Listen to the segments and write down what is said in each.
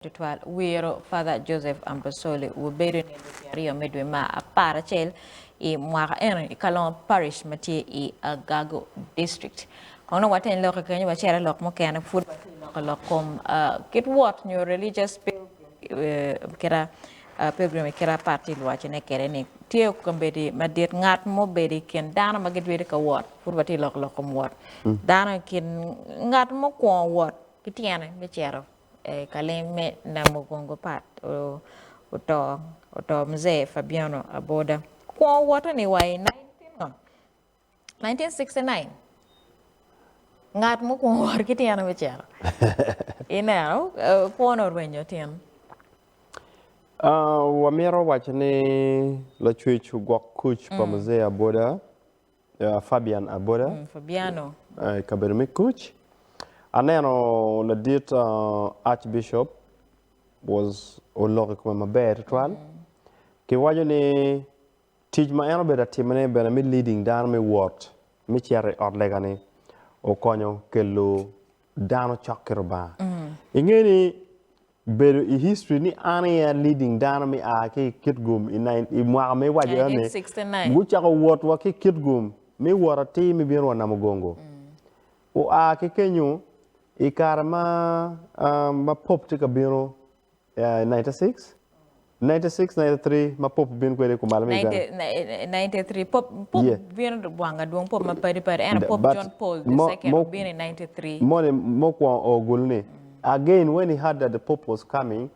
Ritual wero Father Joseph Ambasole ubere ne Rio medwe ma apara chel e mwaka en kalon parish mati e Agago district kono waten lo ka kanyo wachera lok mo kana food lo kom get what new religious kera pilgrim kera party lo wachene kere ne tie ko bedi madet ngat mo bedi ken dana magit wede ka wat food wati lo kom wat dana ken ngat mo ko wat kitiane be chero kaleme na mugongo pat oto mzee Fabiano aboda kwa wata ni wai 1969 ngat mo kwa war kiti yana mechera ina pono renyo tian wamero wachane la chuchu gwak kuch pa mzee aboda Fabian aboda Fabiano kaberme kuch aneno la dit Archbishop was oloke kuma maber twal ke wajo ni tij ma eno beda timene beda mi leading down mi wot mi chere odlegani o konyo kelo dano chokero ba ingeni bedo i history ni ania leading down mi a ke kitgum i mwa me wajo ne 1969 mu chako wot wa ke kitgum mi wora ti mi bien wana mugongo o a ke kenyu ikarama ma pop tika biro 96 93 ma pop bin kwede ko malami 93 pop bino wanga duong pop ma pari and pop John Paul II been in 93 mo ko ogulni again when he heard that the pope was coming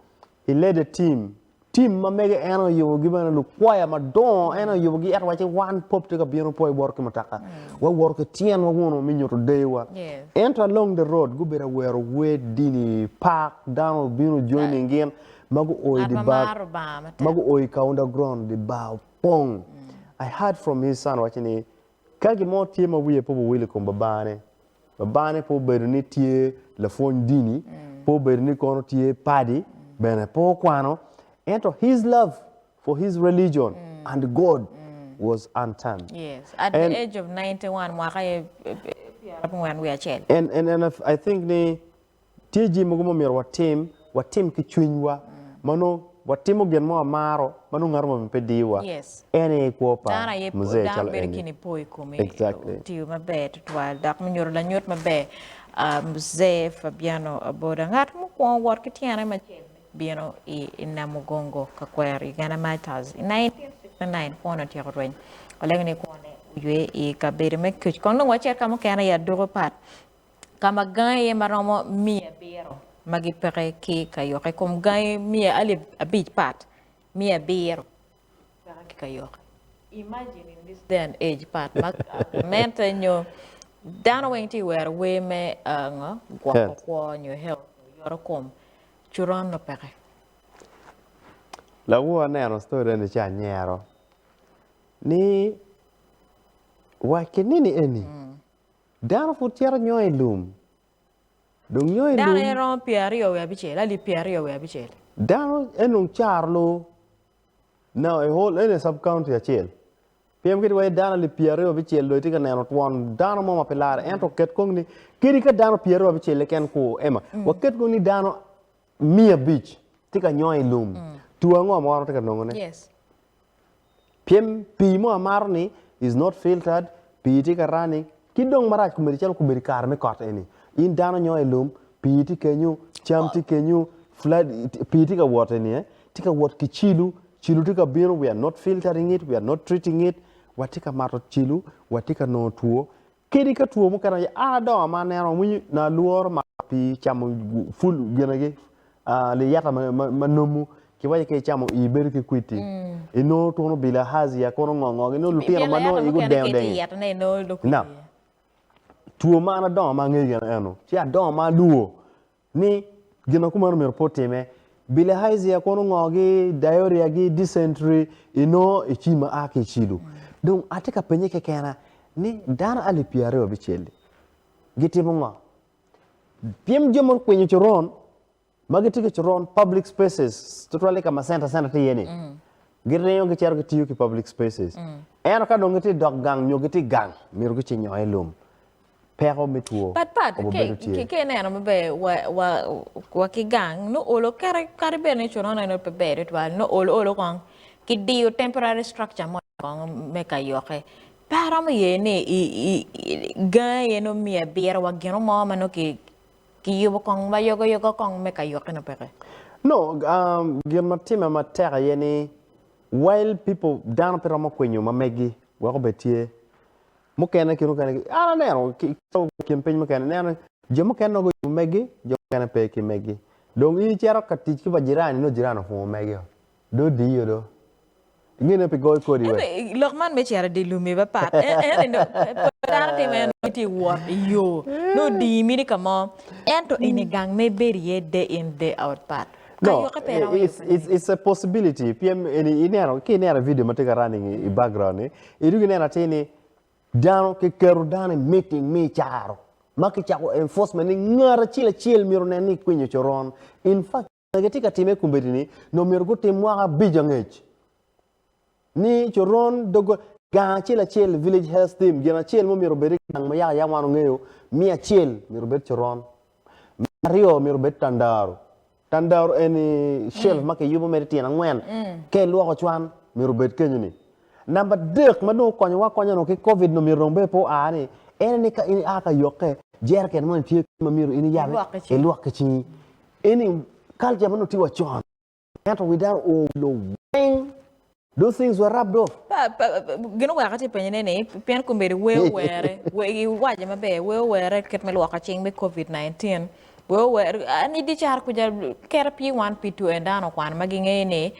he led a team ma mega eno yo gibana lu kwaya ma don eno yo gi at wache one pop tika biro poy work mataka wa work tien wa wono mi nyoto dewa enter along the road go better where we dini park down biro joining again mago oy the ba mago oy ka underground the ba pong I heard from his son watching kagi mo tie ma wiye po wile ko babane po beru ni tie la fon dini po beru ni kono tie padi bene po kwano and his love for his religion and God was unturned. Yes, at the age of 91, when we are child. And I think the TG Mugumo Mir what team Kichwinwa, Mano, what Timo Genmo Amaro, Manu Narmo Pediwa. Yes. Any quopa. Exactly. To my bed, while Dakman your lanyot my bed, Mzee Fabiano Aboda, not more work at Tiana Machine. Biano in Namugongo, Kakwari, Gana Matas. In 1969, Pona Tiaran, Olegani Kone, Yue, Kabiri Mekuch, Kono, watch a Kamokana, ya Duro Pat. Kamagai, Maromo, Mia Bero, Magi Peke, Kayoke, Gai, Mia Ali, a beach pat, Mia Bero, Kayoke. Imagine in this day and age, Pat, maintain your Dano went where we may walk on your health, your comb. Churon no Peke. La ua nero story ni cha nyero. Ni wake nini eni? Dano futiara nyoy lum. Dong nyoy lum. Dano eron piario we abichel, ali piario we abichel. Dano enung charlo. Now a whole any sub county achel. PM kiti way Dano li piario abichel do tika nero tuan Dano mama pelar ento ket kong ni kiri ka Dano piario abichel leken ko ema. Waket kong ni Dano Mia Beach, tika nyoy lum. Tuango amaro tika nongone. Yes. Piem pimo amaro ni is not filtered. Pi tika rani. Kidong marach kumeri chalo kumeri karme kot eni. In Dano nyoy lum. Pi tika nyu. Cham tika nyu. Flood. Pi tika water ni tika wat kichilu. Chilu tika biro. We are not filtering it. We are not treating it. Watika mato chilu. Watika no tuo. Kiri ka tuo mukana ya do amanero mwi na luor ma pi chamo full genage. Le yata manomu kiwaje ke chamo iberi ke kwiti ino tono bila hazi ya kono ngongo ino lutino mano igu deng na tuo mana don ma ngi gana eno tia don ma luo ni gina kuma no reporte me bila hazi ya kono ngogi diarrhea gi dysentery ino ichima ake chilu donc ateka penye ke kana ni dana ali piare obicheli gitimo ngo piem jomor kwenye choron magitike choron public spaces totally kama center tiyeni girne yo gichar gitiyo ki public spaces eno ka dongiti dog gang nyogiti gang miru gichi nyoy lum peko mituo But ke ne no be wa ki gang no olo kare be ne chono no pe be twal no olo kong ki dio temporary structure mo kong me ka yoke para mo ye ne I gan ye no mi bier wa geno mo ma no ki yubo kong ma yogo kong me ka yoke no peke. No, gima time mateka yeni while people down pero mo kwenyo mamegi wako betie mo kena kinu kana ana nero kimpen mo kena nero je mo kena go megi je mo kena pe ki megi donc I chero kati ki bajirani no jirano fu megi do di do ngene pe go ko di we Lokman me chera de lume ba pat no dara te me no ti war yo no di mi ni kamo ento in gang me berie day in day out pat. No, it's a possibility. PM in video mateka running in background ni. Idu nera tini dano ke keru dano meeting me charo. Maki chako enforcement ni ngara chile miro neni kwenye choron. In fact, nagetika time kumbeti ni no miro go temwa bijangech. Ni choron dogo ga chile village health team gena chile mo miro beri nang maya ya wanu ngeyo mia chile miro bet choron. Mario miro bet tandaru. Tandar any shelf make yubo mediti na ngwen ke luoko chwan miru bet kenyu ni number dek manu konyo wa konyo no ke covid no miru be po ani ene ka ini aka yoke jer ken mon tie ma miru ini yabe e luoko chi any culture manu ti wa chwan and without all wing those things were wrapped off gino wa kati penye ne pen ko mbere we waje mabe we were ket me luoko ching me covid-19 ani di char kuja kera P1 P2 endano kwan maginge ne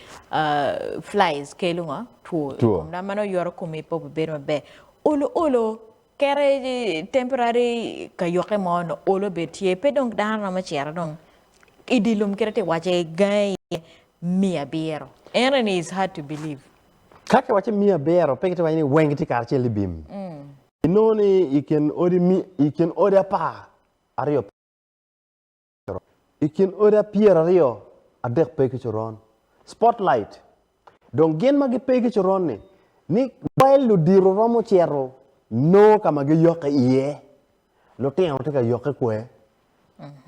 flies kelunga tu na mano yoro kumi po bero be olo kere temporary kayoke mon olo betie pedong dano ma chera dong idilum kere te waje gai mia bero and is hard to believe kake wache mia bero peke te wani wengiti karche libim inoni iken odi pa ario ikin oda piera rio adek peke choron spotlight donc gen magi peke choron ni while lu diro romo chero no kama ge yoke iye lo teo te ka yoke kwe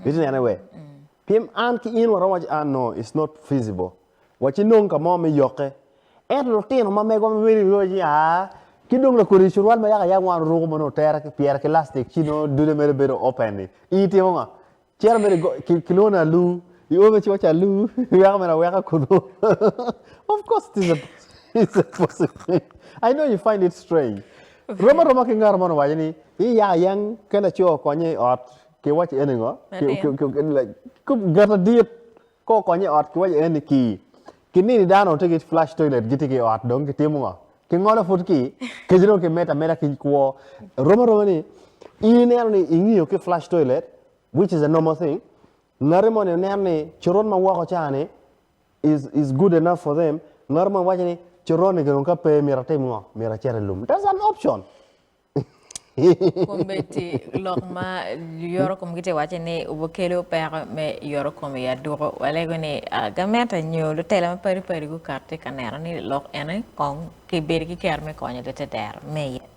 it anyway pim an ki in wara waj no it's not feasible wachi non kama me yoke lo teo ma me go me ri ya kidong la kuri churwal ma ya wan ro mo no tera ke piera ke plastic chino dude mere bedo open iti mo Chera mere kilona lu, you always watch a lu, kuno. Of course it's a possibility. I know you find it strange. Roma kingar mono wajani, yang kana cho konye ot ke watch eningo, like gata diet ko konye ot ke watch eniki. Kini Dano take it flash toilet giti ke ot dong kitimungo. Kingono foot ki, kejiro ke meta ki ko Roma ni ni ingiyo ke flash toilet. Which is a normal thing. Narimone nerne choron ma wako chane is good enough for them. Narma wajani choron ke nunca pe mirate mo mira cherelum. That's an option. Kumbeti lokma yoro kum gite wajani ubokelo per me yoro kum ya duro walego ni gameta nyo lo tele ma pari gu karte kanera ni lok ene kong ke beri ki kerme konye de der me